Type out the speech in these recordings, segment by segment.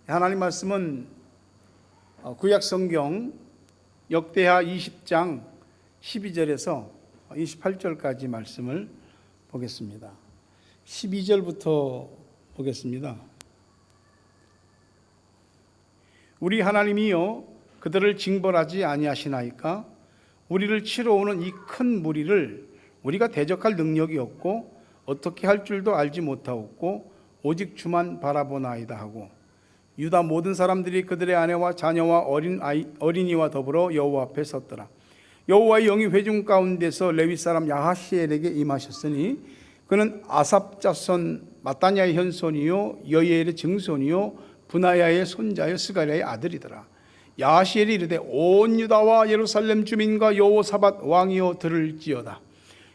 하나님 말씀은 구약 성경 역대하 20장 12절에서 28절까지 말씀을 보겠습니다. 12절부터 보겠습니다. 우리 하나님이여 그들을 징벌하지 아니하시나이까? 우리를 치러 오는 이 큰 무리를 우리가 대적할 능력이 없고 어떻게 할 줄도 알지 못하옵고 오직 주만 바라보나이다 하고, 유다 모든 사람들이 그들의 아내와 자녀와 어린이와 더불어 여호와 앞에 섰더라. 여호와의 영이 회중 가운데서 레위 사람 야하시엘에게 임하셨으니 그는 아삽 자손 마따냐의 현손이요 여이엘의 증손이요 분하야의 손자요 스가랴의 아들이더라. 야하시엘이 이르되 온 유다와 예루살렘 주민과 여호사밧 왕이여 들을지어다.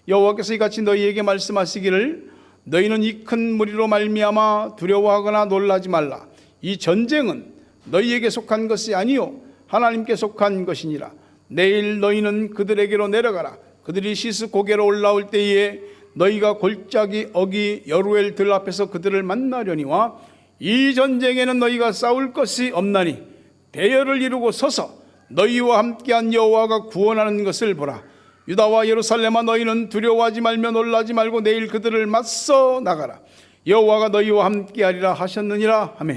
여호와께서 이같이 너희에게 말씀하시기를 너희는 이 큰 무리로 말미암아 두려워하거나 놀라지 말라. 이 전쟁은 너희에게 속한 것이 아니요 하나님께 속한 것이니라. 내일 너희는 그들에게로 내려가라. 그들이 시스 고개로 올라올 때에 너희가 골짜기 어기 여루엘 들 앞에서 그들을 만나려니와 이 전쟁에는 너희가 싸울 것이 없나니 대열을 이루고 서서 너희와 함께한 여호와가 구원하는 것을 보라. 유다와 예루살렘아 너희는 두려워하지 말며 놀라지 말고 내일 그들을 맞서 나가라. 여호와가 너희와 함께하리라 하셨느니라 하며,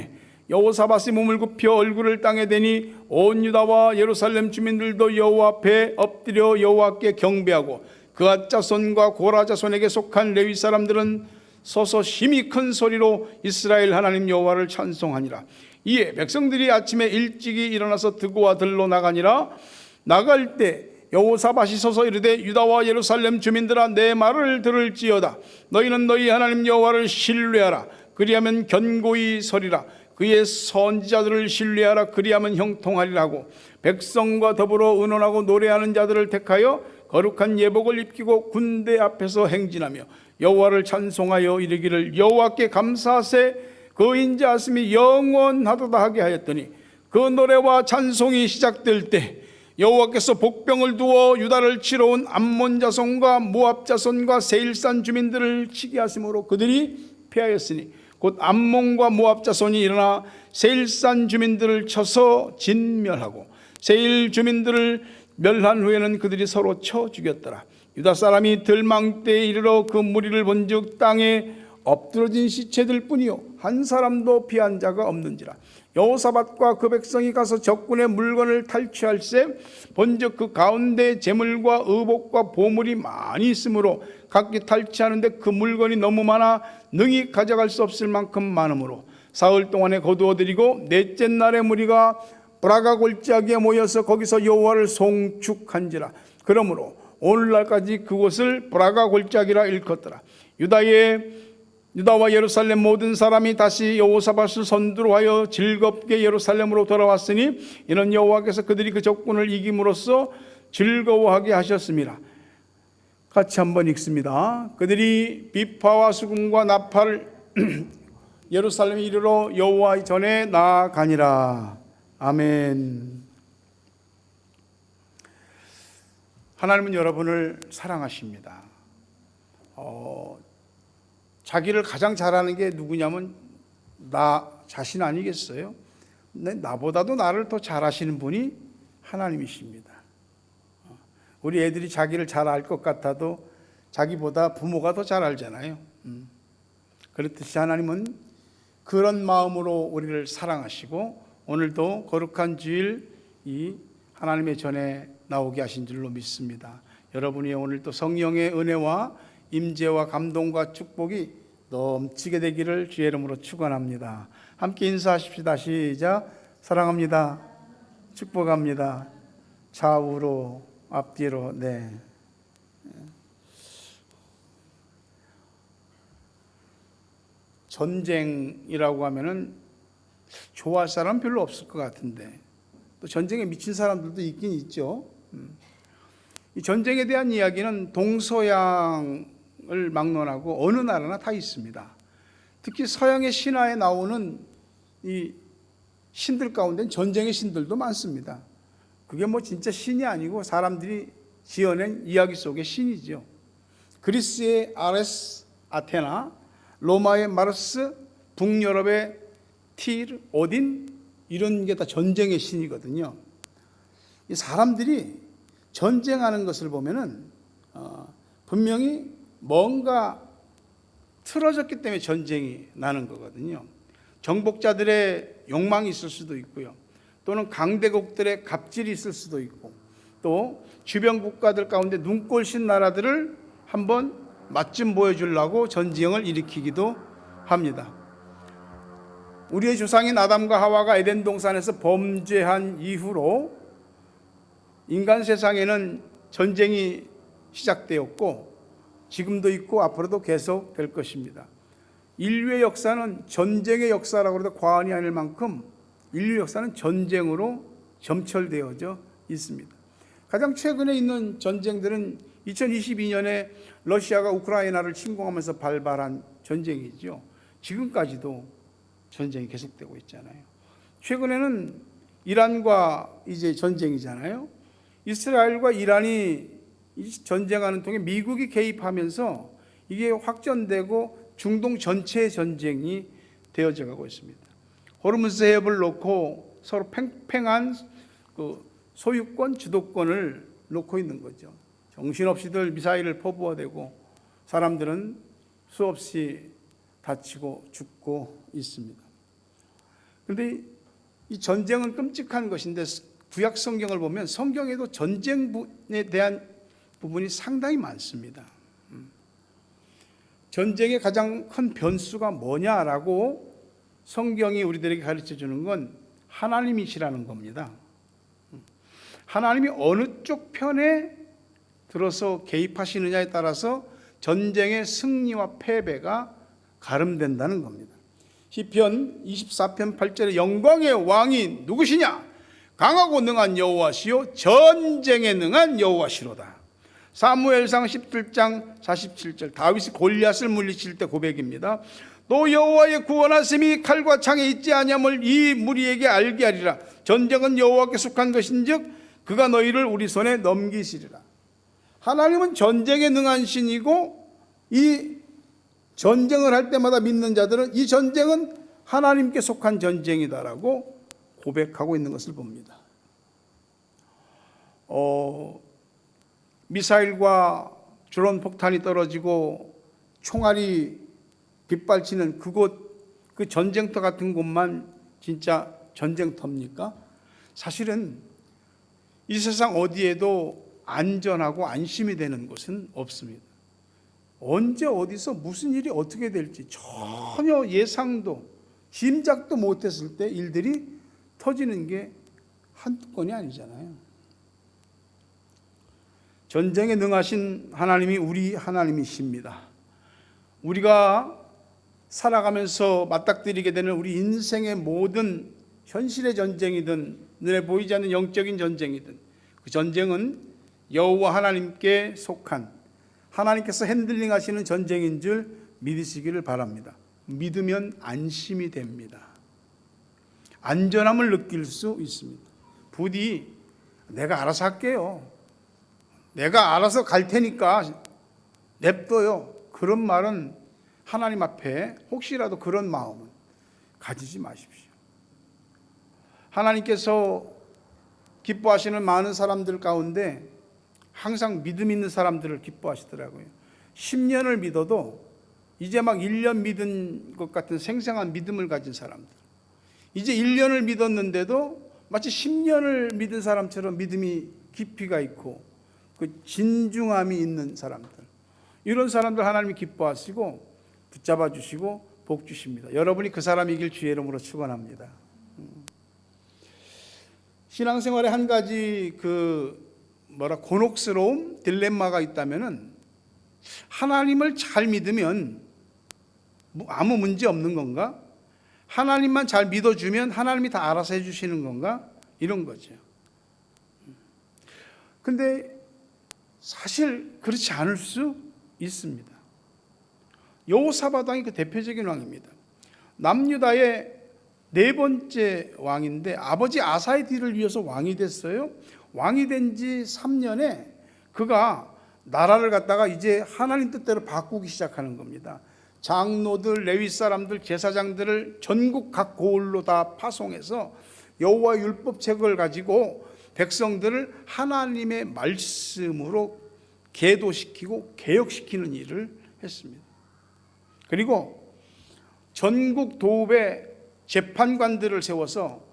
여호사밧이 몸을 굽혀 얼굴을 땅에 대니 온 유다와 예루살렘 주민들도 여호와 앞에 엎드려 여호와께 경배하고 그앗 자손과 고라 자손에게 속한 레위 사람들은 서서 심히 큰 소리로 이스라엘 하나님 여호와를 찬송하니라. 이에 백성들이 아침에 일찍이 일어나서 드고와 들로 나가니라. 나갈 때 여호사밧이 서서 이르되 유다와 예루살렘 주민들아 내 말을 들을지어다. 너희는 너희 하나님 여호와를 신뢰하라. 그리하면 견고히 서리라. 그의 선지자들을 신뢰하라. 그리하면 형통하리라고, 백성과 더불어 의논하고 노래하는 자들을 택하여 거룩한 예복을 입히고 군대 앞에서 행진하며 여호와를 찬송하여 이르기를 여호와께 감사하세 그 인자하심이 영원하도다 하게 하였더니, 그 노래와 찬송이 시작될 때 여호와께서 복병을 두어 유다를 치러 온 암몬 자손과 모압 자손과 세일산 주민들을 치게 하심으로 그들이 패하였으니 곧 암몬과 모압 자손이 일어나 세일산 주민들을 쳐서 진멸하고 세일 주민들을 멸한 후에는 그들이 서로 쳐 죽였더라. 유다 사람이 들망 때에 이르러 그 무리를 본즉 땅에 엎드러진 시체들 뿐이요 한 사람도 피한 자가 없는지라. 여호사밧과 그 백성이 가서 적군의 물건을 탈취할세 본즉 그 가운데 재물과 의복과 보물이 많이 있으므로 각기 탈취하는데 그 물건이 너무 많아 능히 가져갈 수 없을 만큼 많으므로 사흘 동안에 거두어들이고 넷째 날에 무리가 브라가 골짜기에 모여서 거기서 여호와를 송축한지라. 그러므로 오늘날까지 그곳을 브라가 골짜기라 일컫더라. 유다와 예루살렘 모든 사람이 다시 여호사밧을 선두로 하여 즐겁게 예루살렘으로 돌아왔으니 이는 여호와께서 그들이 그 적군을 이김으로써 즐거워하게 하셨습니다. 같이 한번 읽습니다. 그들이 비파와 수금과 나팔을 예루살렘에 이르러 여호와 전에 나아가니라. 아멘. 하나님은 여러분을 사랑하십니다. 자기를 가장 잘하는 게 누구냐면 나 자신 아니겠어요? 근데 나보다도 나를 더 잘하시는 분이 하나님이십니다. 우리 애들이 자기를 잘 알 것 같아도 자기보다 부모가 더 잘 알잖아요. 그렇듯이 하나님은 그런 마음으로 우리를 사랑하시고 오늘도 거룩한 주일 이 하나님의 전에 나오게 하신 줄로 믿습니다. 여러분이 오늘도 성령의 은혜와 임재와 감동과 축복이 넘치게 되기를 주의 이름으로 축원합니다. 함께 인사하십시다. 시작. 사랑합니다. 축복합니다. 좌우로 앞뒤로. 네. 전쟁이라고 하면은 좋아할 사람 별로 없을 것 같은데 또 전쟁에 미친 사람들도 있긴 있죠. 이 전쟁에 대한 이야기는 동서양을 막론하고 어느 나라나 다 있습니다. 특히 서양의 신화에 나오는 이 신들 가운데는 전쟁의 신들도 많습니다. 그게 뭐 진짜 신이 아니고 사람들이 지어낸 이야기 속의 신이죠. 그리스의 아레스, 아테나, 로마의 마르스, 북유럽의 틸, 오딘 이런 게 다 전쟁의 신이거든요. 이 사람들이 전쟁하는 것을 보면은 분명히 뭔가 틀어졌기 때문에 전쟁이 나는 거거든요. 정복자들의 욕망이 있을 수도 있고요. 또는 강대국들의 갑질이 있을 수도 있고, 또 주변 국가들 가운데 눈꼴신 나라들을 한번 맛 좀 보여주려고 전쟁을 일으키기도 합니다. 우리의 조상인 아담과 하와가 에덴 동산에서 범죄한 이후로 인간 세상에는 전쟁이 시작되었고 지금도 있고 앞으로도 계속 될 것입니다. 인류의 역사는 전쟁의 역사라고 해도 과언이 아닐 만큼 인류 역사는 전쟁으로 점철되어져 있습니다. 가장 최근에 있는 전쟁들은 2022년에 러시아가 우크라이나를 침공하면서 발발한 전쟁이죠. 지금까지도 전쟁이 계속되고 있잖아요. 최근에는 이란과 이제 전쟁이잖아요. 이스라엘과 이란이 전쟁하는 통에 미국이 개입하면서 이게 확전되고 중동 전체의 전쟁이 되어져 가고 있습니다. 호르무즈 해협을 놓고 서로 팽팽한 그 소유권, 주도권을 놓고 있는 거죠. 정신없이들 미사일을 퍼부어대고 사람들은 수없이 다치고 죽고 있습니다. 그런데 이 전쟁은 끔찍한 것인데 구약 성경을 보면 성경에도 전쟁에 대한 부분이 상당히 많습니다. 전쟁의 가장 큰 변수가 뭐냐라고 성경이 우리들에게 가르쳐 주는 건 하나님이시라는 겁니다. 하나님이 어느 쪽 편에 들어서 개입하시느냐에 따라서 전쟁의 승리와 패배가 가름된다는 겁니다. 시편 24편 8절에 영광의 왕이 누구시냐? 강하고 능한 여호와시요 전쟁에 능한 여호와시로다. 사무엘상 17장 47절 다윗이 골리앗을 물리칠 때 고백입니다. 또 여호와의 구원하심이 칼과 창에 있지 아니함을 이 무리에게 알게 하리라. 전쟁은 여호와께 속한 것인즉 그가 너희를 우리 손에 넘기시리라. 하나님은 전쟁에 능한 신이고 이 전쟁을 할 때마다 믿는 자들은 이 전쟁은 하나님께 속한 전쟁이다라고 고백하고 있는 것을 봅니다. 미사일과 드론 폭탄이 떨어지고 총알이 빗발치는 그곳, 그 전쟁터 같은 곳만 진짜 전쟁터입니까? 사실은 이 세상 어디에도 안전하고 안심이 되는 곳은 없습니다. 언제 어디서 무슨 일이 어떻게 될지 전혀 예상도 짐작도 못했을 때 일들이 터지는 게 한두 건이 아니잖아요. 전쟁에 능하신 하나님이 우리 하나님이십니다. 우리가 살아가면서 맞닥뜨리게 되는 우리 인생의 모든 현실의 전쟁이든 눈에 보이지 않는 영적인 전쟁이든 그 전쟁은 여호와 하나님께 속한 하나님께서 핸들링 하시는 전쟁인 줄 믿으시기를 바랍니다. 믿으면 안심이 됩니다. 안전함을 느낄 수 있습니다. 부디 내가 알아서 할게요. 내가 알아서 갈 테니까 냅둬요. 그런 말은 하나님 앞에 혹시라도 그런 마음은 가지지 마십시오. 하나님께서 기뻐하시는 많은 사람들 가운데 항상 믿음 있는 사람들을 기뻐하시더라고요. 10년을 믿어도 이제 막 1년 믿은 것 같은 생생한 믿음을 가진 사람들, 이제 1년을 믿었는데도 마치 10년을 믿은 사람처럼 믿음이 깊이가 있고 그 진중함이 있는 사람들, 이런 사람들 하나님이 기뻐하시고 붙잡아 주시고 복 주십니다. 여러분이 그 사람이길 주의 이름으로 축원합니다. 신앙생활에 한 가지 곤혹스러움, 딜레마가 있다면은 하나님을 잘 믿으면 아무 문제 없는 건가? 하나님만 잘 믿어주면 하나님이 다 알아서 해주시는 건가? 이런 거죠. 근데 사실 그렇지 않을 수 있습니다. 여호사밧 왕이 그 대표적인 왕입니다. 남유다의 네 번째 왕인데 아버지 아사의 뒤를 이어서 왕이 됐어요. 왕이 된 지 3년에 그가 나라를 갖다가 이제 하나님 뜻대로 바꾸기 시작하는 겁니다. 장로들, 레위 사람들, 제사장들을 전국 각 고을로 다 파송해서 여호와 율법책을 가지고 백성들을 하나님의 말씀으로 계도시키고 개혁시키는 일을 했습니다. 그리고 전국 도읍에 재판관들을 세워서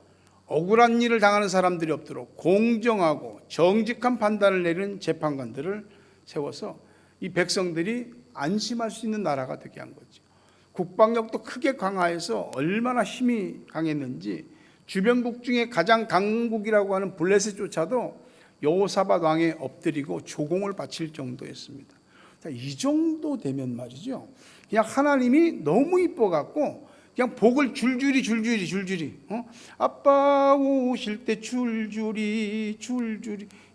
억울한 일을 당하는 사람들이 없도록 공정하고 정직한 판단을 내리는 재판관들을 세워서 이 백성들이 안심할 수 있는 나라가 되게 한 거죠. 국방력도 크게 강화해서 얼마나 힘이 강했는지 주변국 중에 가장 강국이라고 하는 블레셋조차도 여호사밧 왕에 엎드리고 조공을 바칠 정도였습니다. 자, 이 정도 되면 말이죠, 그냥 하나님이 너무 이뻐갖고 그냥 복을 줄줄이 아빠 오실 때 줄줄이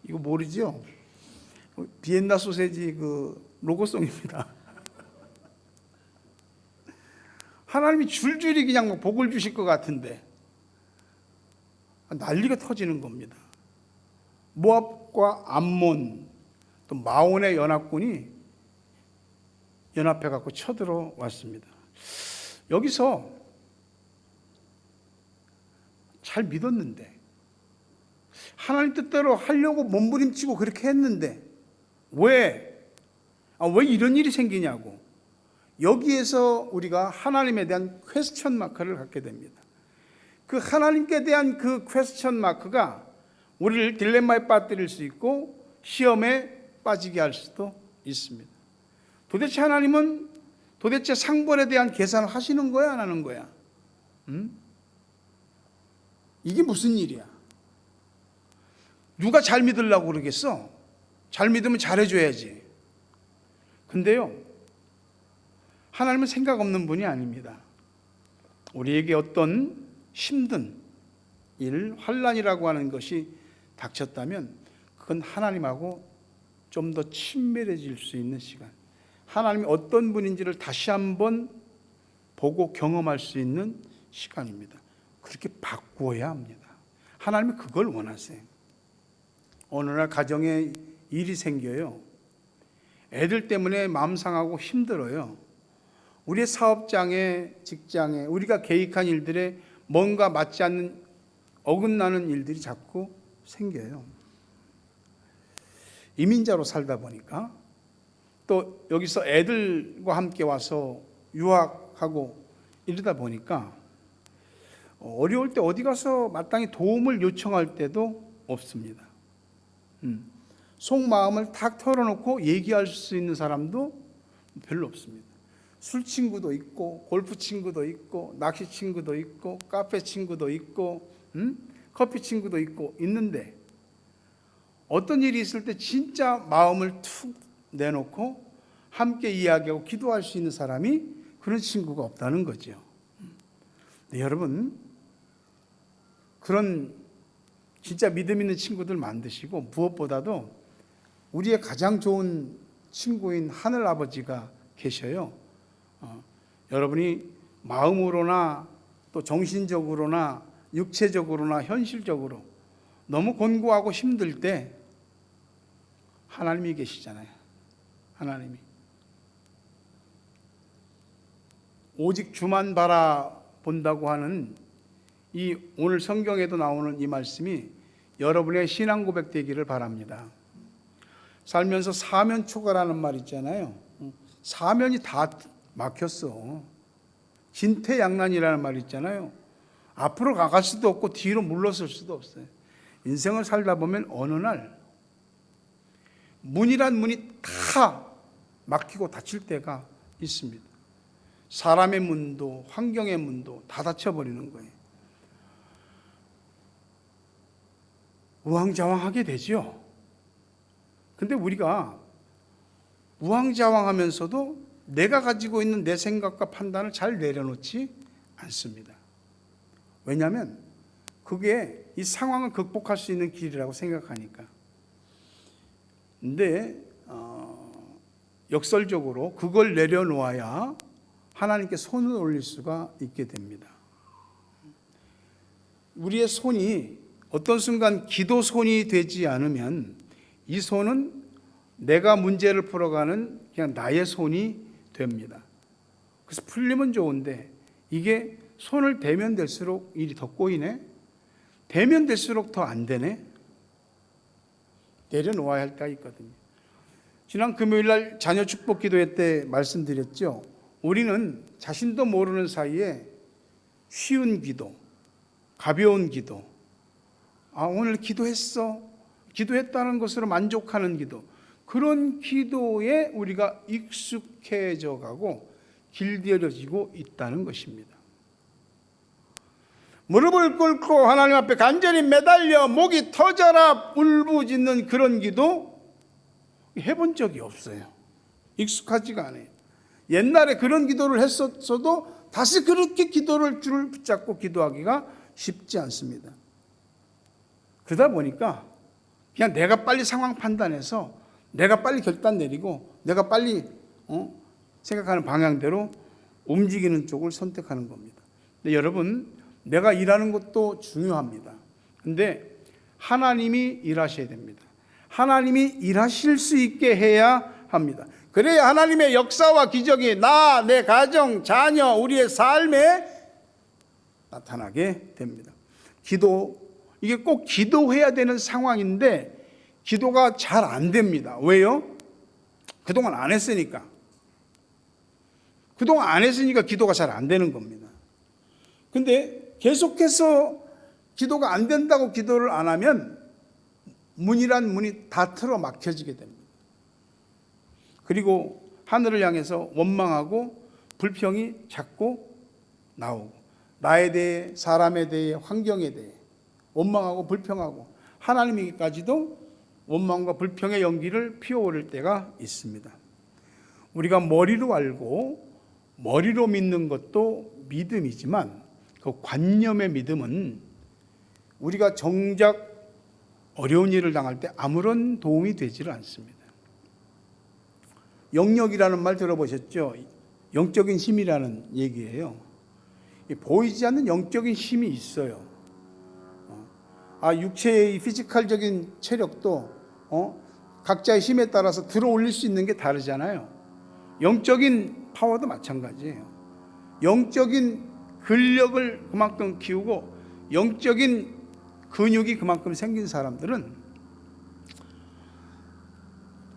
이거 모르죠? 비엔나 소세지 그 로고송입니다. 하나님이 줄줄이 그냥 복을 주실 것 같은데 난리가 터지는 겁니다. 모압과 암몬 또 마온의 연합군이 연합해 갖고 쳐들어 왔습니다. 여기서 잘 믿었는데 하나님 뜻대로 하려고 몸부림치고 그렇게 했는데 왜 이런 일이 생기냐고, 여기에서 우리가 하나님에 대한 퀘스천 마크를 갖게 됩니다. 그 하나님께 대한 그 퀘스천 마크가 우리를 딜레마에 빠뜨릴 수 있고 시험에 빠지게 할 수도 있습니다. 도대체 하나님은 도대체 상벌에 대한 계산을 하시는 거야, 안 하는 거야? 이게 무슨 일이야? 누가 잘 믿으려고 그러겠어? 잘 믿으면 잘해줘야지. 근데요, 하나님은 생각 없는 분이 아닙니다. 우리에게 어떤 힘든 일, 환난이라고 하는 것이 닥쳤다면 그건 하나님하고 좀 더 친밀해질 수 있는 시간, 하나님이 어떤 분인지를 다시 한번 보고 경험할 수 있는 시간입니다. 그렇게 바꾸어야 합니다. 하나님이 그걸 원하세요. 어느 날 가정에 일이 생겨요. 애들 때문에 마음 상하고 힘들어요. 우리의 사업장에, 직장에, 우리가 계획한 일들에 뭔가 맞지 않는 어긋나는 일들이 자꾸 생겨요. 이민자로 살다 보니까 또 여기서 애들과 함께 와서 유학하고 이러다 보니까 어려울 때 어디 가서 마땅히 도움을 요청할 때도 없습니다. 속마음을 탁 털어놓고 얘기할 수 있는 사람도 별로 없습니다. 술 친구도 있고 골프 친구도 있고 낚시 친구도 있고 카페 친구도 있고 커피 친구도 있고 있는데 어떤 일이 있을 때 진짜 마음을 툭 내놓고 함께 이야기하고 기도할 수 있는 사람이 그런 친구가 없다는 거죠. 네, 여러분, 그런 진짜 믿음 있는 친구들 만드시고 무엇보다도 우리의 가장 좋은 친구인 하늘 아버지가 계셔요. 여러분이 마음으로나 또 정신적으로나 육체적으로나 현실적으로 너무 곤고하고 힘들 때 하나님이 계시잖아요. 하나님이 오직 주만 바라본다고 하는 이 오늘 성경에도 나오는 이 말씀이 여러분의 신앙 고백 되기를 바랍니다. 살면서 사면 초과라는 말 있잖아요. 사면이 다 막혔어. 진퇴양난이라는 말 있잖아요. 앞으로 가갈 수도 없고 뒤로 물러설 수도 없어요. 인생을 살다 보면 어느 날 문이란 문이 다 막히고 닫힐 때가 있습니다. 사람의 문도 환경의 문도 다 닫혀버리는 거예요. 우왕좌왕하게 되죠. 근데 우리가 우왕좌왕하면서도 내가 가지고 있는 내 생각과 판단을 잘 내려놓지 않습니다. 왜냐하면 그게 이 상황을 극복할 수 있는 길이라고 생각하니까. 근데 역설적으로 그걸 내려놓아야 하나님께 손을 올릴 수가 있게 됩니다. 우리의 손이 어떤 순간 기도 손이 되지 않으면 이 손은 내가 문제를 풀어가는 그냥 나의 손이 됩니다. 그래서 풀리면 좋은데 이게 손을 대면 될수록 일이 더 꼬이네. 대면 될수록 더 안 되네. 내려놓아야 할 때가 있거든요. 지난 금요일 날 자녀 축복 기도회 때 말씀드렸죠. 우리는 자신도 모르는 사이에 쉬운 기도, 가벼운 기도, 오늘 기도했어, 기도했다는 것으로 만족하는 기도, 그런 기도에 우리가 익숙해져 가고 길들여지고 있다는 것입니다. 무릎을 꿇고 하나님 앞에 간절히 매달려 목이 터져라 울부짖는 그런 기도 해본 적이 없어요. 익숙하지가 않아요. 옛날에 그런 기도를 했었어도 다시 그렇게 기도를 줄을 붙잡고 기도하기가 쉽지 않습니다. 그러다 보니까 그냥 내가 빨리 상황 판단해서 내가 빨리 결단 내리고 내가 빨리 생각하는 방향대로 움직이는 쪽을 선택하는 겁니다. 근데 여러분, 내가 일하는 것도 중요합니다. 근데 하나님이 일하셔야 됩니다. 하나님이 일하실 수 있게 해야 합니다. 그래야 하나님의 역사와 기적이 나, 내 가정, 자녀, 우리의 삶에 나타나게 됩니다. 기도, 이게 꼭 기도해야 되는 상황인데 기도가 잘 안 됩니다. 왜요? 그동안 안 했으니까. 그동안 안 했으니까 기도가 잘 안 되는 겁니다. 근데 계속해서 기도가 안 된다고 기도를 안 하면 문이란 문이 다 틀어 막혀지게 됩니다. 그리고 하늘을 향해서 원망하고 불평이 자꾸 나오고 나에 대해, 사람에 대해, 환경에 대해 원망하고 불평하고 하나님에게까지도 원망과 불평의 연기를 피워오를 때가 있습니다. 우리가 머리로 알고 머리로 믿는 것도 믿음이지만 그 관념의 믿음은 우리가 정작 어려운 일을 당할 때 아무런 도움이 되지를 않습니다. 영역이라는 말 들어보셨죠? 영적인 힘이라는 얘기예요. 보이지 않는 영적인 힘이 있어요. 육체의 피지컬적인 체력도 각자의 힘에 따라서 들어올릴 수 있는 게 다르잖아요. 영적인 파워도 마찬가지예요. 영적인 근력을 그만큼 키우고 영적인 근육이 그만큼 생긴 사람들은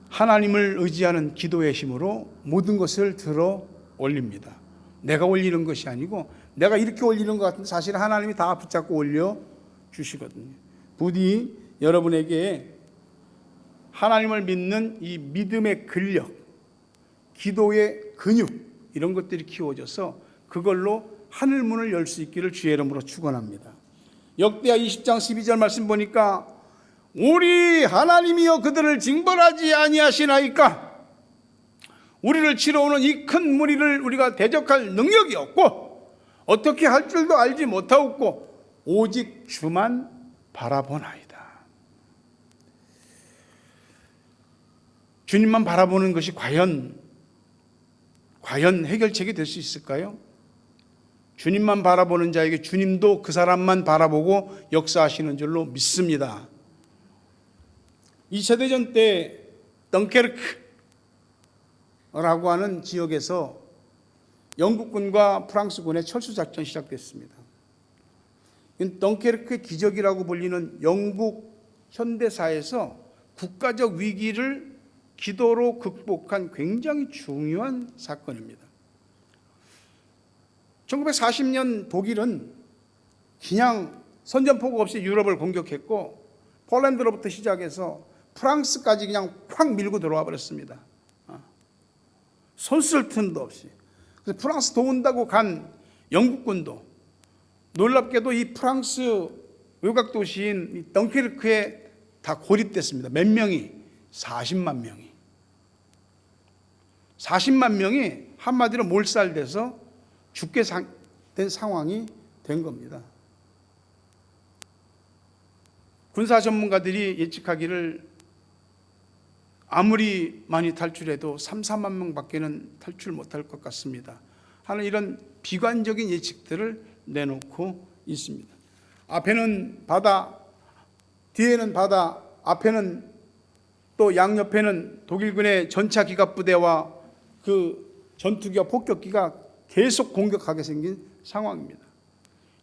하나님을 의지하는 기도의 힘으로 모든 것을 들어 올립니다. 내가 올리는 것이 아니고 내가 이렇게 올리는 것 같은데 사실 하나님이 다 붙잡고 올려 주시거든요. 부디 여러분에게 하나님을 믿는 이 믿음의 근력, 기도의 근육 이런 것들이 키워져서 그걸로 하늘 문을 열 수 있기를 주의 이름으로 축원합니다. 역대하 20장 12절 말씀 보니까 우리 하나님이여 그들을 징벌하지 아니하시나이까. 우리를 치러 오는 이 큰 무리를 우리가 대적할 능력이 없고 어떻게 할 줄도 알지 못하옵고 오직 주만 바라보나이다. 주님만 바라보는 것이 과연 해결책이 될 수 있을까요? 주님만 바라보는 자에게 주님도 그 사람만 바라보고 역사하시는 줄로 믿습니다. 2차 대전 때 덩케르크라고 하는 지역에서 영국군과 프랑스군의 철수작전이 시작됐습니다. 덩케르크의 기적이라고 불리는 영국 현대사에서 국가적 위기를 기도로 극복한 굉장히 중요한 사건입니다. 1940년 독일은 그냥 선전포고 없이 유럽을 공격했고 폴란드로부터 시작해서 프랑스까지 그냥 확 밀고 들어와 버렸습니다. 손 쓸 틈도 없이. 그래서 프랑스 도운다고 간 영국군도 놀랍게도 이 프랑스 외곽 도시인 덩케르크에 다 고립됐습니다. 몇 명이? 40만 명이. 40만 명이 한마디로 몰살돼서 죽게 된 상황이 된 겁니다. 군사 전문가들이 예측하기를 아무리 많이 탈출해도 3, 4만 명밖에는 탈출 못할 것 같습니다 하는 이런 비관적인 예측들을 내놓고 있습니다. 앞에는 바다, 뒤에는 바다, 앞에는 또 양옆에는 독일군의 전차 기갑부대와 그 전투기와 폭격기가 계속 공격하게 생긴 상황입니다.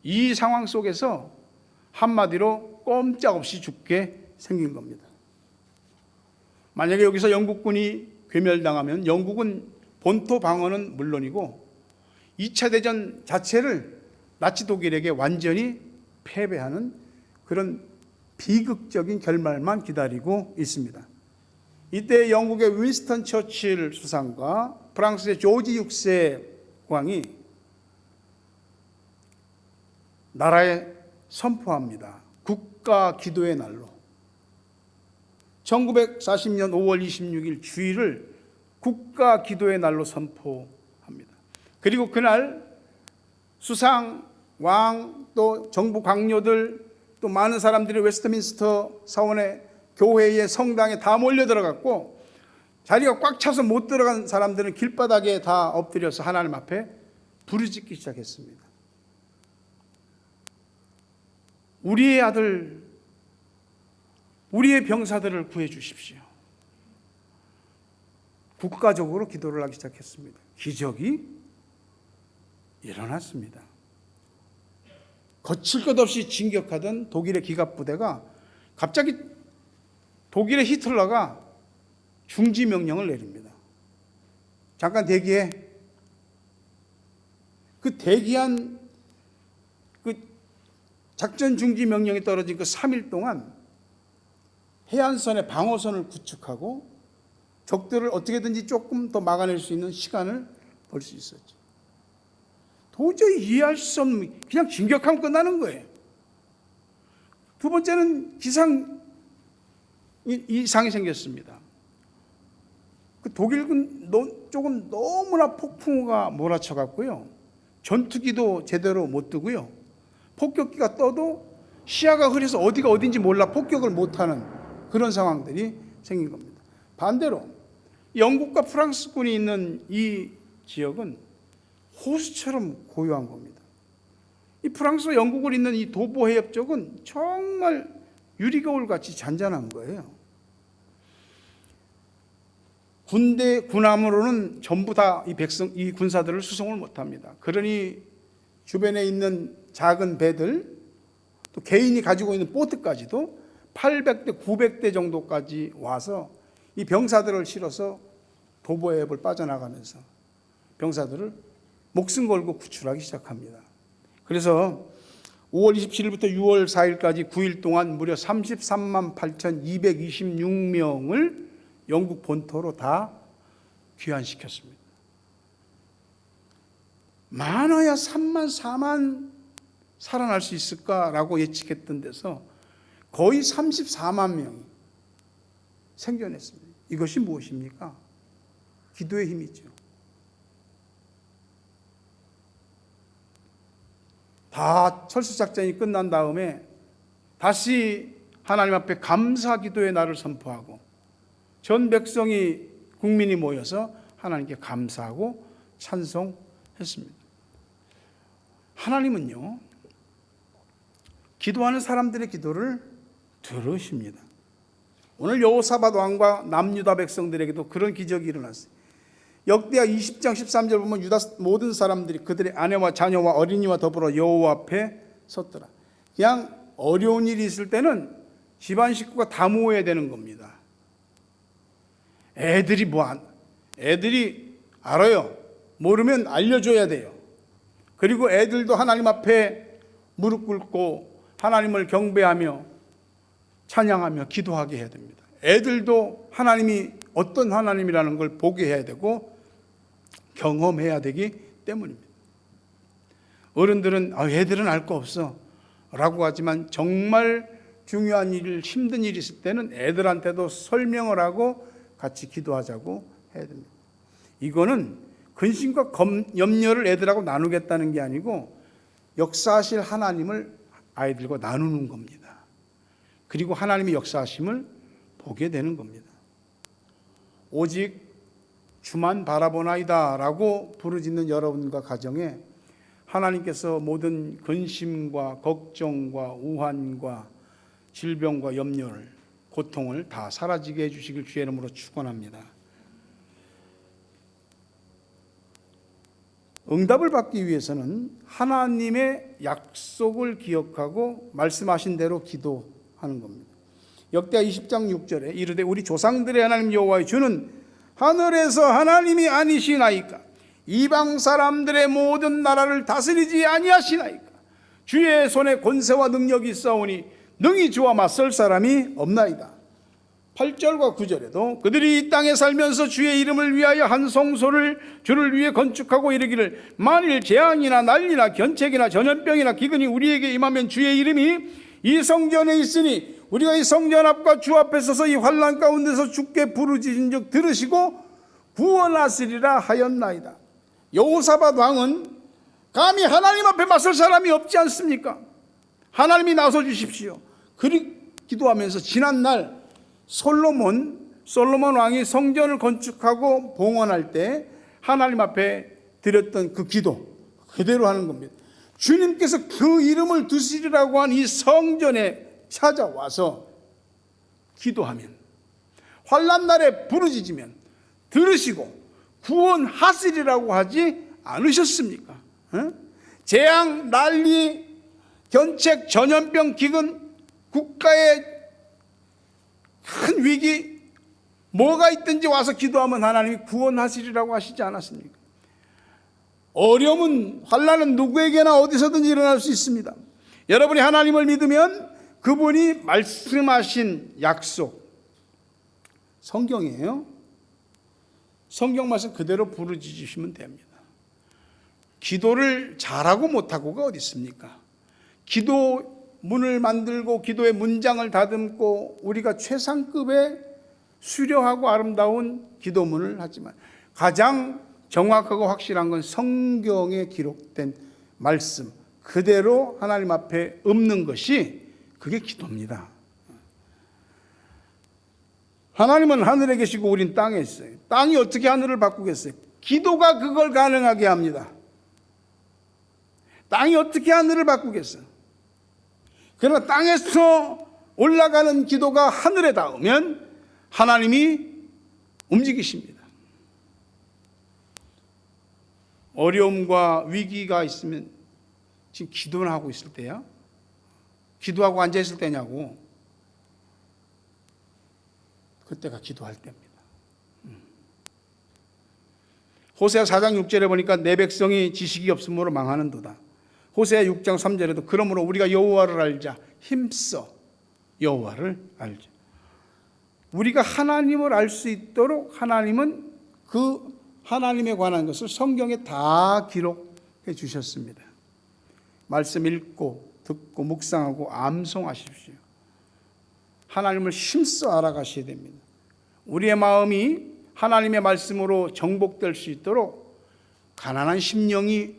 이 상황 속에서 한마디로 꼼짝없이 죽게 생긴 겁니다. 만약에 여기서 영국군이 괴멸당하면 영국은 본토 방어는 물론이고 2차 대전 자체를 나치 독일에게 완전히 패배하는 그런 비극적인 결말만 기다리고 있습니다. 이때 영국의 윈스턴 처칠 수상과 프랑스의 조지 6세 왕이 나라에 선포합니다. 국가 기도의 날로 1940년 5월 26일 주일을 국가 기도의 날로 선포합니다. 그리고 그날 수상, 왕, 또 정부 강요들, 또 많은 사람들이 웨스트민스터 사원의 교회의 성당에 다 몰려 들어갔고 자리가 꽉 차서 못 들어간 사람들은 길바닥에 다 엎드려서 하나님 앞에 부르짖기 시작했습니다. 우리의 아들, 우리의 병사들을 구해 주십시오. 국가적으로 기도를 하기 시작했습니다. 기적이 일어났습니다. 거칠 것 없이 진격하던 독일의 기갑부대가 갑자기 독일의 히틀러가 중지 명령을 내립니다. 잠깐 대기해. 그 대기한 그 작전 중지 명령이 떨어진 그 3일 동안 해안선의 방어선을 구축하고 적들을 어떻게든지 조금 더 막아낼 수 있는 시간을 벌 수 있었죠. 도저히 이해할 수 없는, 그냥 진격하면 끝나는 거예요. 두 번째는 이상이 생겼습니다. 그 독일군 쪽은 너무나 폭풍우가 몰아쳐갔고요. 전투기도 제대로 못 뜨고요. 폭격기가 떠도 시야가 흐려서 어디가 어딘지 몰라 폭격을 못하는 그런 상황들이 생긴 겁니다. 반대로 영국과 프랑스군이 있는 이 지역은 호수처럼 고요한 겁니다. 이 프랑스와 영국을 잇는 이 도보 해협 쪽은 정말 유리거울같이 잔잔한 거예요. 군함으로는 전부 다 이 군사들을 수송을 못합니다. 그러니 주변에 있는 작은 배들, 또 개인이 가지고 있는 보트까지도 800대, 900대 정도까지 와서 이 병사들을 실어서 도보해협을 빠져나가면서 병사들을 목숨 걸고 구출하기 시작합니다. 그래서 5월 27일부터 6월 4일까지 9일 동안 무려 33만 8,226명을 영국 본토로 다 귀환시켰습니다. 많아야 3만 4만 살아날 수 있을까라고 예측했던 데서 거의 34만 명이 생존했습니다. 이것이 무엇입니까? 기도의 힘이죠. 다 철수작전이 끝난 다음에 다시 하나님 앞에 감사 기도의 날을 선포하고 전 백성이 국민이 모여서 하나님께 감사하고 찬송했습니다. 하나님은요, 기도하는 사람들의 기도를 들으십니다. 오늘 여호사밧 왕과 남유다 백성들에게도 그런 기적이 일어났어요. 역대하 20장 13절 보면 유다 모든 사람들이 그들의 아내와 자녀와 어린이와 더불어 여호와 앞에 섰더라. 그냥 어려운 일이 있을 때는 집안 식구가 다 모여야 되는 겁니다. 애들이 알아요. 모르면 알려줘야 돼요. 그리고 애들도 하나님 앞에 무릎 꿇고 하나님을 경배하며 찬양하며 기도하게 해야 됩니다. 애들도 하나님이 어떤 하나님이라는 걸 보게 해야 되고 경험해야 되기 때문입니다. 어른들은 애들은 알 거 없어 라고 하지만 정말 중요한 일, 힘든 일이 있을 때는 애들한테도 설명을 하고 같이 기도하자고 해야 됩니다. 이거는 근심과 염려를 애들하고 나누겠다는 게 아니고 역사하실 하나님을 아이들과 나누는 겁니다. 그리고 하나님의 역사하심을 보게 되는 겁니다. 오직 주만 바라보나이다 라고 부르짖는 여러분과 가정에 하나님께서 모든 근심과 걱정과 우환과 질병과 염려를, 고통을 다 사라지게 해주시길 주의 이름으로 축원합니다. 응답을 받기 위해서는 하나님의 약속을 기억하고 말씀하신 대로 기도하는 겁니다. 역대하 20장 6절에 이르되 우리 조상들의 하나님 여호와의 주는 하늘에서 하나님이 아니시나이까? 이방 사람들의 모든 나라를 다스리지 아니하시나이까? 주의 손에 권세와 능력이 있사오니 능히 주와 맞설 사람이 없나이다. 8절과 9절에도 그들이 이 땅에 살면서 주의 이름을 위하여 한 성소를 주를 위해 건축하고 이르기를 만일 재앙이나 난리나 견책이나 전염병이나 기근이 우리에게 임하면 주의 이름이 이 성전에 있으니 우리가 이 성전 앞과 주 앞에 서서 이 환난 가운데서 주께 부르짖은즉 들으시고 구원하시리라 하였나이다. 여호사밧 왕은 감히 하나님 앞에 맞설 사람이 없지 않습니까? 하나님이 나서 주십시오. 그리 기도하면서 지난날 솔로몬 왕이 성전을 건축하고 봉헌할 때 하나님 앞에 드렸던 그 기도 그대로 하는 겁니다. 주님께서 그 이름을 두시리라고 한 이 성전에 찾아와서 기도하면, 환난 날에 부르짖으면 들으시고 구원하시리라고 하지 않으셨습니까? 재앙, 난리, 견책, 전염병, 기근, 국가의 큰 위기 뭐가 있든지 와서 기도하면 하나님이 구원하시리라고 하시지 않았습니까? 어려움은, 환난은 누구에게나 어디서든지 일어날 수 있습니다. 여러분이 하나님을 믿으면 그분이 말씀하신 약속, 성경이에요. 성경 말씀 그대로 부르짖으시면 됩니다. 기도를 잘하고 못하고가 어디 있습니까? 기도 문을 만들고 기도의 문장을 다듬고 우리가 최상급의 수려하고 아름다운 기도문을 하지만 가장 정확하고 확실한 건 성경에 기록된 말씀 그대로 하나님 앞에 읊는 것이 그게 기도입니다. 하나님은 하늘에 계시고 우린 땅에 있어요. 땅이 어떻게 하늘을 바꾸겠어요? 기도가 그걸 가능하게 합니다. 땅이 어떻게 하늘을 바꾸겠어요? 그러나 땅에서 올라가는 기도가 하늘에 닿으면 하나님이 움직이십니다. 어려움과 위기가 있으면 지금 기도를 하고 있을 때야? 기도하고 앉아 있을 때냐고? 그때가 기도할 때입니다. 호세아 4장 6절에 보니까 내 백성이 지식이 없으므로 망하는도다. 호세아 6장 3절에도 그러므로 우리가 여호와를 알자. 힘써 여호와를 알자. 우리가 하나님을 알 수 있도록 하나님은 그 하나님에 관한 것을 성경에 다 기록해 주셨습니다. 말씀 읽고 듣고 묵상하고 암송하십시오. 하나님을 힘써 알아가셔야 됩니다. 우리의 마음이 하나님의 말씀으로 정복될 수 있도록 가난한 심령이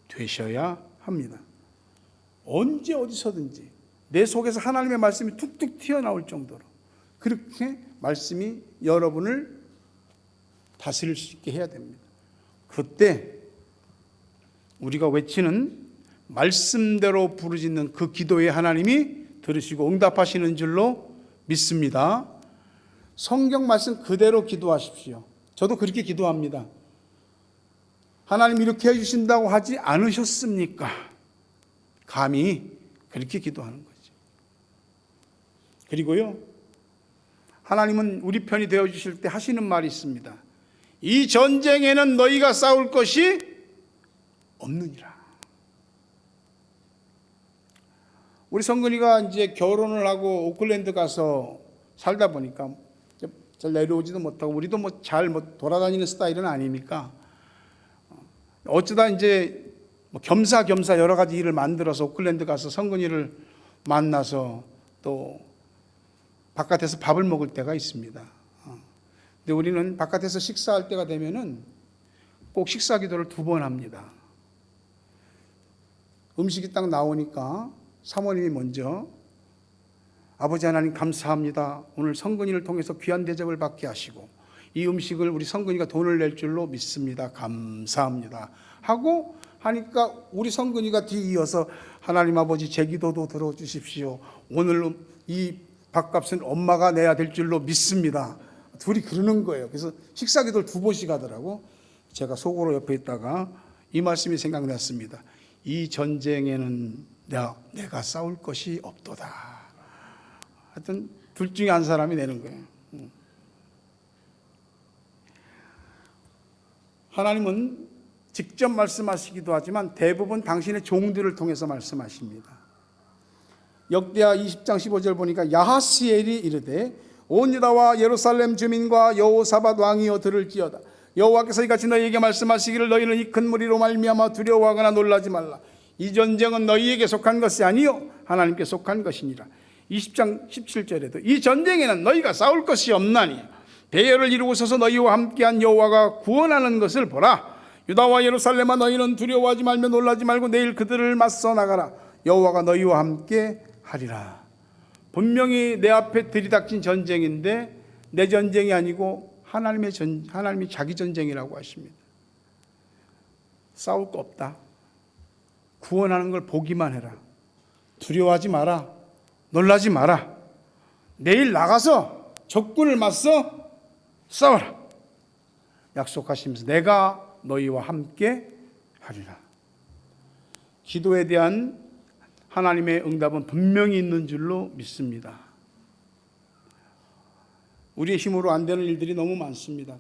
되셔야 합니다. 언제 어디서든지 내 속에서 하나님의 말씀이 툭툭 튀어나올 정도로 그렇게 말씀이 여러분을 다스릴 수 있게 해야 됩니다. 그때 우리가 외치는 말씀대로 부르짖는 그 기도에 하나님이 들으시고 응답하시는 줄로 믿습니다. 성경 말씀 그대로 기도하십시오. 저도 그렇게 기도합니다. 하나님 이렇게 해주신다고 하지 않으셨습니까? 감히 그렇게 기도하는 거죠. 그리고요, 하나님은 우리 편이 되어주실 때 하시는 말이 있습니다. 이 전쟁에는 너희가 싸울 것이 없느니라. 우리 성근이가 이제 결혼을 하고 오클랜드 가서 살다 보니까 잘 내려오지도 못하고 우리도 잘 돌아다니는 스타일은 아니니까 어쩌다 이제 겸사겸사 여러 가지 일을 만들어서 오클랜드 가서 성근이를 만나서 또 바깥에서 밥을 먹을 때가 있습니다. 근데 우리는 바깥에서 식사할 때가 되면은 꼭 식사 기도를 2번 합니다. 음식이 딱 나오니까 사모님이 먼저 아버지 하나님 감사합니다. 오늘 성근이를 통해서 귀한 대접을 받게 하시고 이 음식을 우리 성근이가 돈을 낼 줄로 믿습니다. 감사합니다. 하고 하니까 우리 성근이가 뒤이어서 하나님 아버지 제 기도도 들어주십시오. 오늘 이 밥값은 엄마가 내야 될 줄로 믿습니다. 둘이 그러는 거예요. 그래서 식사 기도를 2번씩 하더라고. 제가 속으로 옆에 있다가 이 말씀이 생각났습니다. 이 전쟁에는 내가 싸울 것이 없도다. 하여튼 둘 중에 한 사람이 내는 거예요. 하나님은 직접 말씀하시기도 하지만 대부분 당신의 종들을 통해서 말씀하십니다. 역대하 20장 15절 보니까 야하시엘이 이르되 온 유다와 예루살렘 주민과 여호사밧 왕이여 들을지어다. 여호와께서 이같이 너희에게 말씀하시기를 너희는 이 큰 무리로 말미암아 두려워하거나 놀라지 말라. 이 전쟁은 너희에게 속한 것이 아니요 하나님께 속한 것이니라. 20장 17절에도 이 전쟁에는 너희가 싸울 것이 없나니 대열을 이루고 서서 너희와 함께한 여호와가 구원하는 것을 보라. 유다와 예루살렘아 너희는 두려워하지 말며 놀라지 말고 내일 그들을 맞서 나가라. 여호와가 너희와 함께 하리라. 분명히 내 앞에 들이닥친 전쟁인데 내 전쟁이 아니고 하나님이 자기 전쟁이라고 하십니다. 싸울 거 없다. 구원하는 걸 보기만 해라. 두려워하지 마라. 놀라지 마라. 내일 나가서 적군을 맞서 싸워라. 약속하시면서 내가 너희와 함께 하리라. 기도에 대한 하나님의 응답은 분명히 있는 줄로 믿습니다. 우리의 힘으로 안 되는 일들이 너무 많습니다.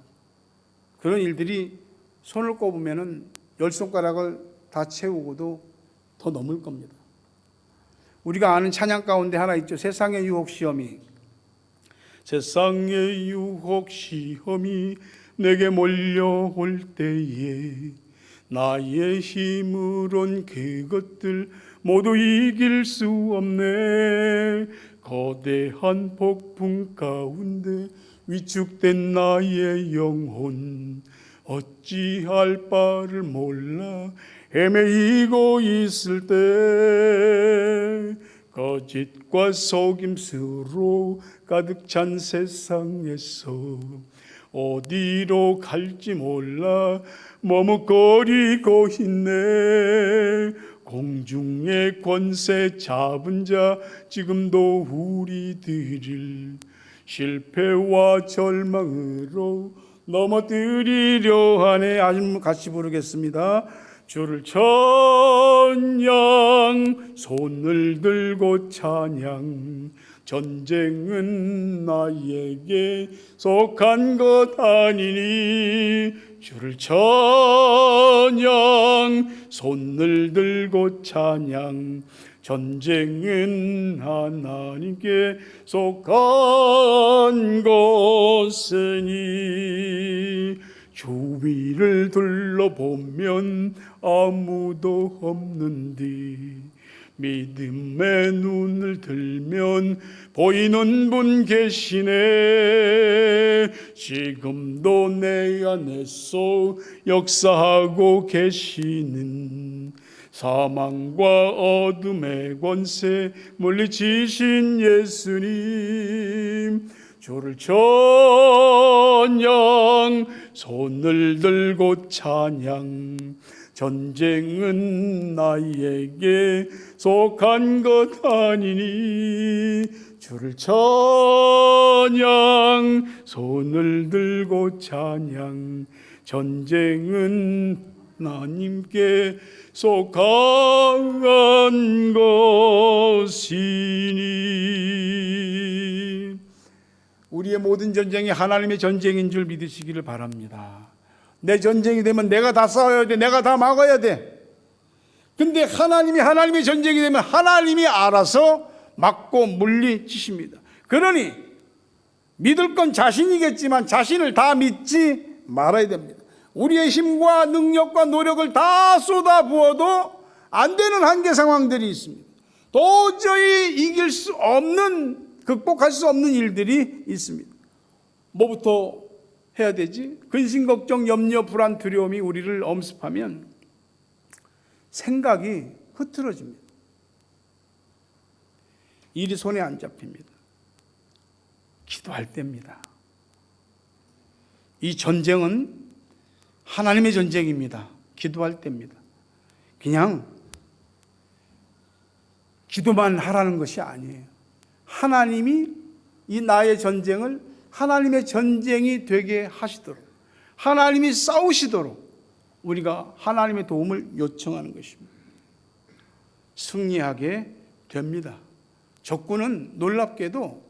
그런 일들이 손을 꼽으면 10손가락을 다 채우고도 더 넘을 겁니다. 우리가 아는 찬양 가운데 하나 있죠. 세상의 유혹 시험이. 세상의 유혹 시험이 내게 몰려올 때에 나의 힘으론 그것들 모두 이길 수 없네. 거대한 폭풍 가운데 위축된 나의 영혼 어찌할 바를 몰라 헤매이고 있을 때 거짓과 속임수로 가득 찬 세상에서 어디로 갈지 몰라 머뭇거리고 있네. 공중의 권세 잡은 자 지금도 우리들을 실패와 절망으로 넘어뜨리려 하네. 아주 같이 부르겠습니다. 주를 찬양 손을 들고 찬양 전쟁은 나에게 속한 것 아니니 주를 찬양 손을 들고 찬양 전쟁은 하나님께 속한 것이니 주위를 둘러보면 아무도 없는데 믿음의 눈을 들면 보이는 분 계시네. 지금도 내 안에서 역사하고 계시는 사망과 어둠의 권세 물리치신 예수님 주를 찬양 손을 들고 찬양 전쟁은 나에게 속한 것 아니니 주를 찬양 손을 들고 찬양 전쟁은 하나님께 속한 것이니 우리의 모든 전쟁이 하나님의 전쟁인 줄 믿으시기를 바랍니다. 내 전쟁이 되면 내가 다 싸워야 돼. 내가 다 막아야 돼. 근데 하나님의 전쟁이 되면 하나님이 알아서 막고 물리치십니다. 그러니 믿을 건 자신이겠지만 자신을 다 믿지 말아야 됩니다. 우리의 힘과 능력과 노력을 다 쏟아부어도 안 되는 한계 상황들이 있습니다. 도저히 이길 수 없는, 극복할 수 없는 일들이 있습니다. 뭐부터 해야 되지? 근심, 걱정, 염려, 불안, 두려움이 우리를 엄습하면 생각이 흐트러집니다. 일이 손에 안 잡힙니다. 기도할 때입니다. 이 전쟁은 하나님의 전쟁입니다. 기도할 때입니다. 그냥 기도만 하라는 것이 아니에요. 하나님이 이 나의 전쟁을 하나님의 전쟁이 되게 하시도록, 하나님이 싸우시도록 우리가 하나님의 도움을 요청하는 것입니다. 승리하게 됩니다. 적군은 놀랍게도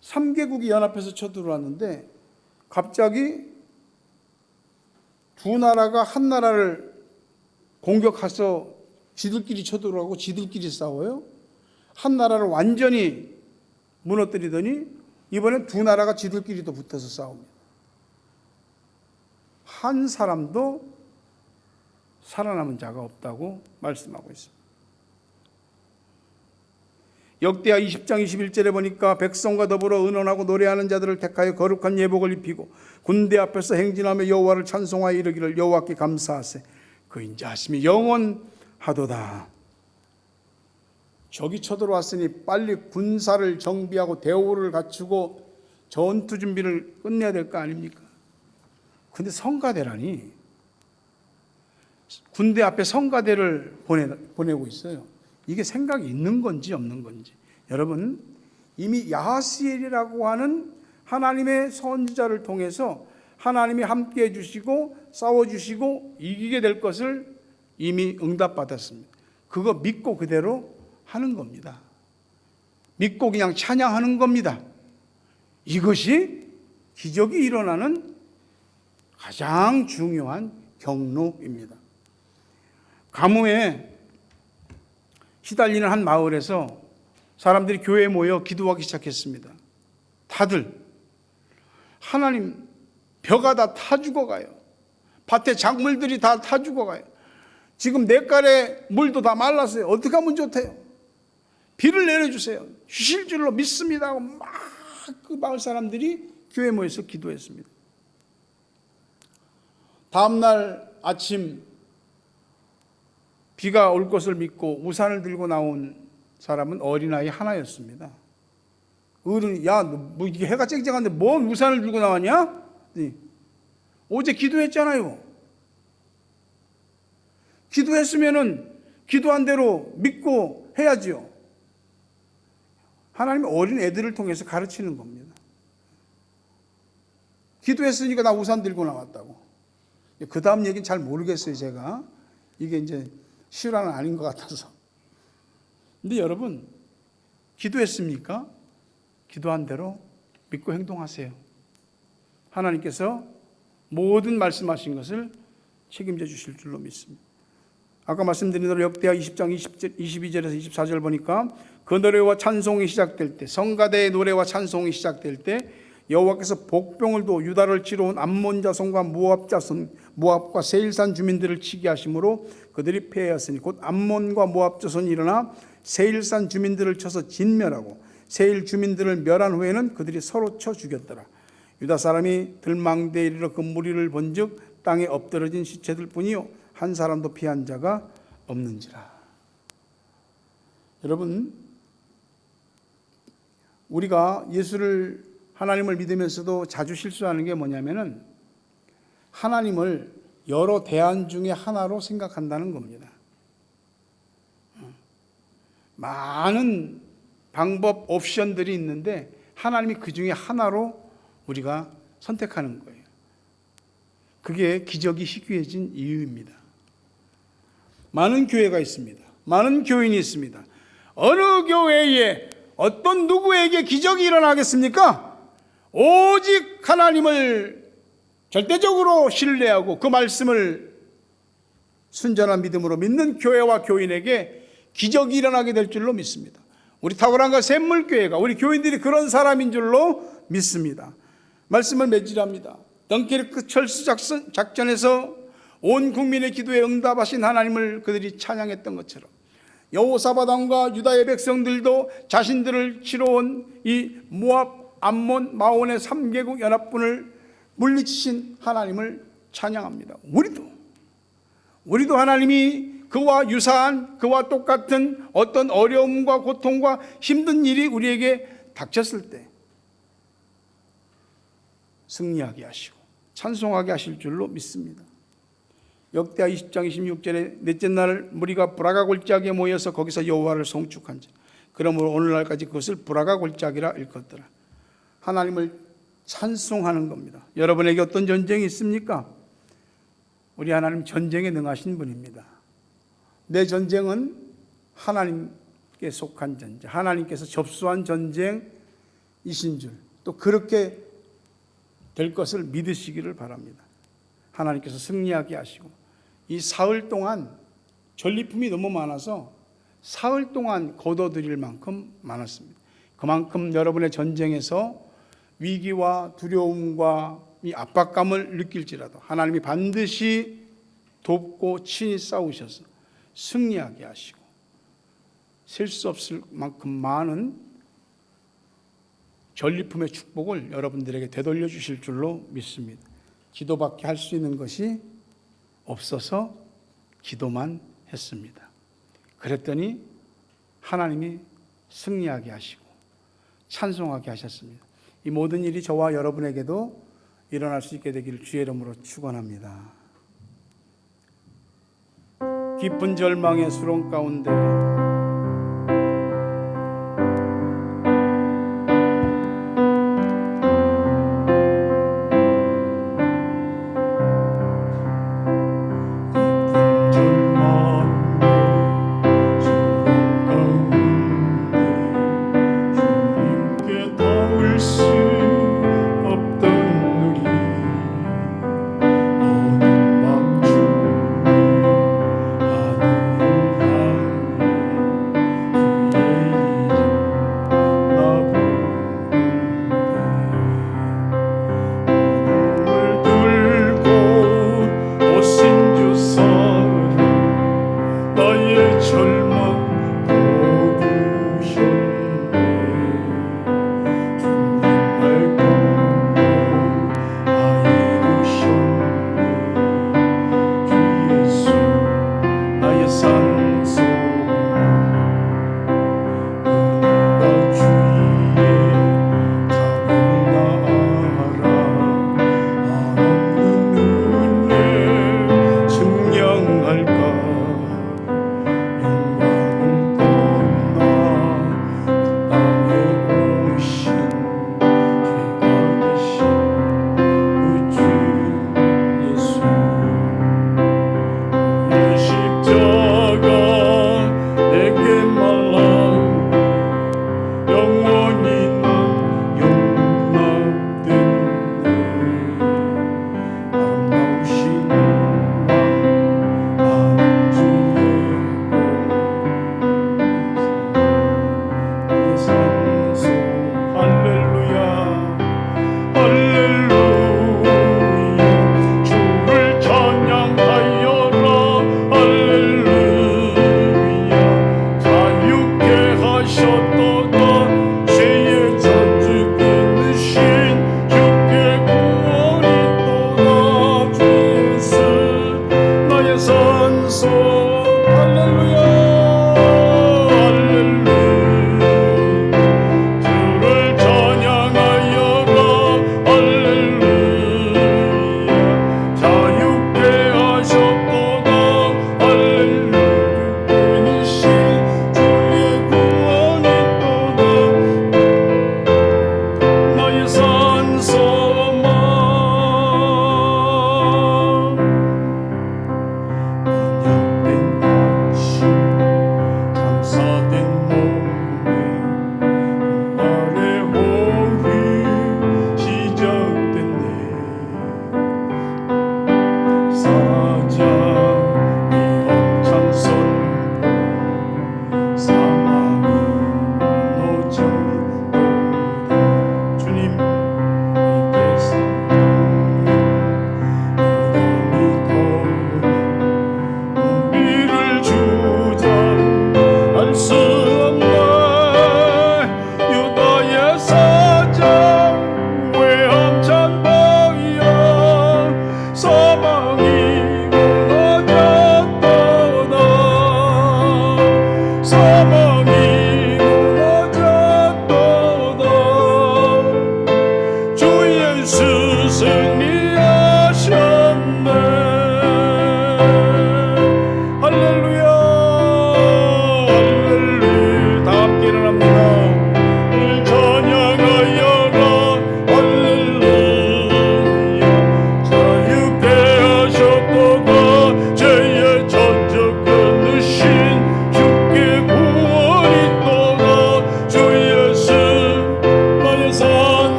3개국이 연합해서 쳐들어왔는데 갑자기 두 나라가 한 나라를 공격해서 지들끼리 쳐들어가고 지들끼리 싸워요. 한 나라를 완전히 무너뜨리더니 이번엔 두 나라가 지들끼리도 붙어서 싸웁니다. 한 사람도 살아남은 자가 없다고 말씀하고 있습니다. 역대하 20장 21절에 보니까 백성과 더불어 의논하고 노래하는 자들을 택하여 거룩한 예복을 입히고 군대 앞에서 행진하며 여호와를 찬송하여 이르기를 여호와께 감사하세 그 인자하심이 영원하도다. 적이 쳐들어왔으니 빨리 군사를 정비하고 대우를 갖추고 전투 준비를 끝내야 될 거 아닙니까? 근데 성가대라니 군대 앞에 성가대를 보내고 있어요. 이게 생각이 있는 건지 없는 건지. 여러분, 이미 야하시엘이라고 하는 하나님의 선지자를 통해서 하나님이 함께 해주시고 싸워주시고 이기게 될 것을 이미 응답받았습니다. 그거 믿고 그대로 하는 겁니다. 믿고 그냥 찬양하는 겁니다. 이것이 기적이 일어나는 가장 중요한 경로입니다. 가뭄에 시달리는 한 마을에서 사람들이 교회에 모여 기도하기 시작했습니다. 다들 하나님, 벼가 다 타 죽어가요. 밭에 작물들이 다 타 죽어가요. 지금 냇가에 물도 다 말랐어요. 어떻게 하면 좋대요? 비를 내려주세요. 주실 줄로 믿습니다 하고 막 그 마을 사람들이 교회에 모여서 기도했습니다. 다음날 아침 비가 올 것을 믿고 우산을 들고 나온 사람은 어린아이 하나였습니다. 어른이, 야, 뭐 이게 해가 쨍쨍한데 뭔 우산을 들고 나왔냐? 네. 어제 기도했잖아요. 기도했으면은 기도한 대로 믿고 해야지요. 하나님이 어린 애들을 통해서 가르치는 겁니다. 기도했으니까 나 우산 들고 나왔다고. 그 다음 얘기는 잘 모르겠어요, 제가. 이게 이제 실화는 아닌 것 같아서. 근데 여러분, 기도했습니까? 기도한 대로 믿고 행동하세요. 하나님께서 모든 말씀하신 것을 책임져 주실 줄로 믿습니다. 아까 말씀드린 대로 역대하 20장 22절에서 24절 보니까 그 노래와 찬송이 시작될 때, 성가대의 노래와 찬송이 시작될 때 여호와께서 복병을 두어 유다를 치러 온 암몬 자손과 모압 자손, 모압과 세일산 주민들을 치게 하심으로 그들이 패하였으니 곧 암몬과 모압 자손이 일어나 세일산 주민들을 쳐서 진멸하고 세일 주민들을 멸한 후에는 그들이 서로 쳐 죽였더라. 유다 사람이 들망대에 이르러 그 무리를 본즉 땅에 엎드러진 시체들 뿐이요 한 사람도 피한 자가 없는지라. 여러분, 우리가 예수를 하나님을 믿으면서도 자주 실수하는 게 뭐냐면은 하나님을 여러 대안 중에 하나로 생각한다는 겁니다. 많은 방법, 옵션들이 있는데 하나님이 그 중에 하나로 우리가 선택하는 거예요. 그게 기적이 희귀해진 이유입니다. 많은 교회가 있습니다. 많은 교인이 있습니다. 어느 교회에 어떤 누구에게 기적이 일어나겠습니까? 오직 하나님을 절대적으로 신뢰하고 그 말씀을 순전한 믿음으로 믿는 교회와 교인에게 기적이 일어나게 될 줄로 믿습니다. 우리 탁월한과 샘물교회가 우리 교인들이 그런 사람인 줄로 믿습니다. 말씀을 매질합니다. 덩케르크 철수 작전에서 온 국민의 기도에 응답하신 하나님을 그들이 찬양했던 것처럼 여호사밧 왕과 유다의 백성들도 자신들을 치러 온 이 모압, 암몬, 마온의 3개국 연합군을 물리치신 하나님을 찬양합니다. 우리도 하나님이 그와 유사한, 그와 똑같은 어떤 어려움과 고통과 힘든 일이 우리에게 닥쳤을 때 승리하게 하시고 찬송하게 하실 줄로 믿습니다. 역대하 20장 26절에 넷째 날 무리가 브라가 골짜기에 모여서 거기서 여호와를 송축한지 그러므로 오늘날까지 그것을 브라가 골짜기라 일컫더라. 하나님을 찬송하는 겁니다. 여러분에게 어떤 전쟁이 있습니까? 우리 하나님 전쟁에 능하신 분입니다. 내 전쟁은 하나님께 속한 전쟁, 하나님께서 접수한 전쟁이신 줄, 또 그렇게 될 것을 믿으시기를 바랍니다. 하나님께서 승리하게 하시고, 이 사흘 동안 전리품이 너무 많아서 사흘 동안 거둬들일 만큼 많았습니다. 그만큼 여러분의 전쟁에서 위기와 두려움과 이 압박감을 느낄지라도 하나님이 반드시 돕고 친히 싸우셔서 승리하게 하시고, 셀 수 없을 만큼 많은 전리품의 축복을 여러분들에게 되돌려 주실 줄로 믿습니다. 기도밖에 할 수 있는 것이 없어서 기도만 했습니다. 그랬더니 하나님이 승리하게 하시고 찬송하게 하셨습니다. 이 모든 일이 저와 여러분에게도 일어날 수 있게 되기를 주의 이름으로 축원합니다. 깊은 절망의 수렁 가운데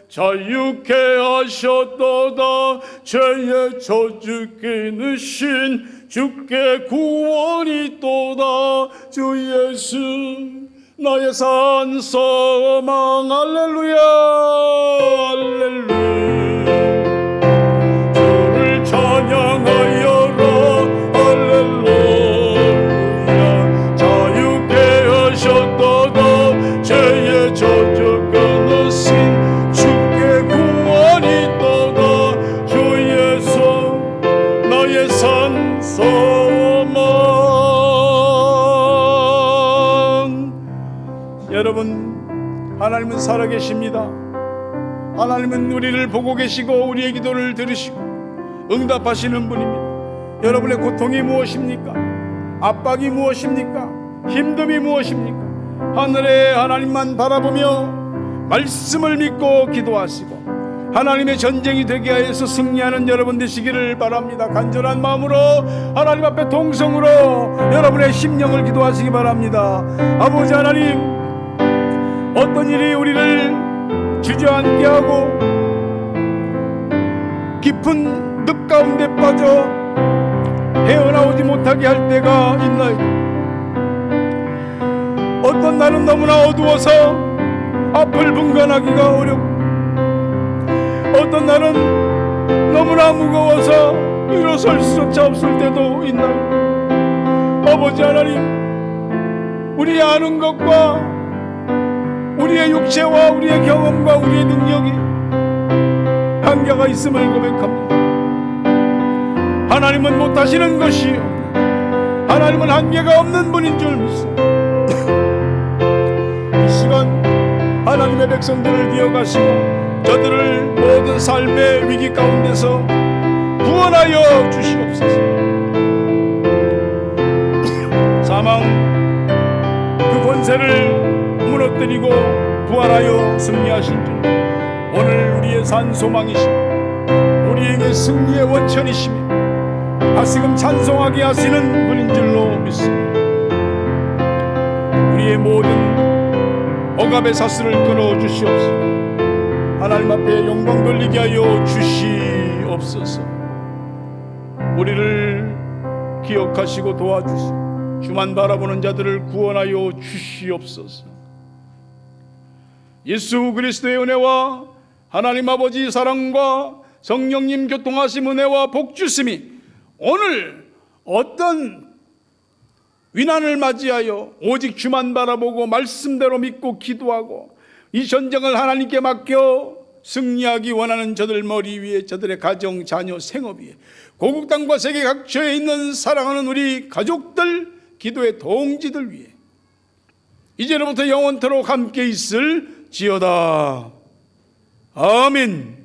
자유케 하셨도다. 죄의 저주 끊으신 주께 구원이 또다. 주 예수 나의 산 소망. 할렐루야 할렐루야. 주를 찬양하여라. 할렐루야. 자유케 하셨도다. 죄의 저주 끊으신 주께 구원이 또다. 주 예수 나의 산 소망. 여러분, 하나님은 살아계십니다. 하나님은 우리를 보고 계시고 우리의 기도를 들으시고 응답하시는 분입니다. 여러분의 고통이 무엇입니까? 압박이 무엇입니까? 힘듦이 무엇입니까? 하늘의 하나님만 바라보며 말씀을 믿고 기도하시고 하나님의 전쟁이 되게 하여서 승리하는 여러분 되시기를 바랍니다. 간절한 마음으로 하나님 앞에 동성으로 여러분의 심령을 기도하시기 바랍니다. 아버지 하나님, 어떤 일이 우리를 주저앉게 하고 깊은 늪 가운데 빠져 헤어나오지 못하게 할 때가 있나이다. 어떤 날은 너무나 어두워서 앞을 분간하기가 어렵고, 어떤 날은 너무나 무거워서 일어설 수조차 없을 때도 있나이다. 아버지 하나님, 우리의 아는 것과 우리의 육체와 우리의 경험과 우리의 능력이 한계가 있음을 고백합니다. 하나님은 못하시는 것이 없는, 하나님은 한계가 없는 분인 줄 믿습니다. 이 시간 하나님의 백성들을 기억하시고 저들을 모든 삶의 위기 가운데서 구원하여 주시옵소서. 사망 그 권세를 무너뜨리고 부활하여 승리하신 줄, 오늘 우리의 산 소망이시고 우리에게 승리의 원천이시며 다시금 찬송하게 하시는 분인 줄로 믿습니다. 우리의 모든 억압의 사슬을 끊어 주시옵소서. 하나님 앞에 영광 돌리게 하여 주시옵소서. 우리를 기억하시고 도와주시고 주만 바라보는 자들을 구원하여 주시옵소서. 예수 그리스도의 은혜와 하나님 아버지 사랑과 성령님 교통하심 은혜와 복주심이 오늘 어떤 위난을 맞이하여 오직 주만 바라보고 말씀대로 믿고 기도하고 이 전쟁을 하나님께 맡겨 승리하기 원하는 저들 머리 위에, 저들의 가정, 자녀, 생업 위에, 고국 땅과 세계 각처에 있는 사랑하는 우리 가족들, 기도의 동지들 위에 이제로부터 영원토록 함께 있을 지어다. 아멘.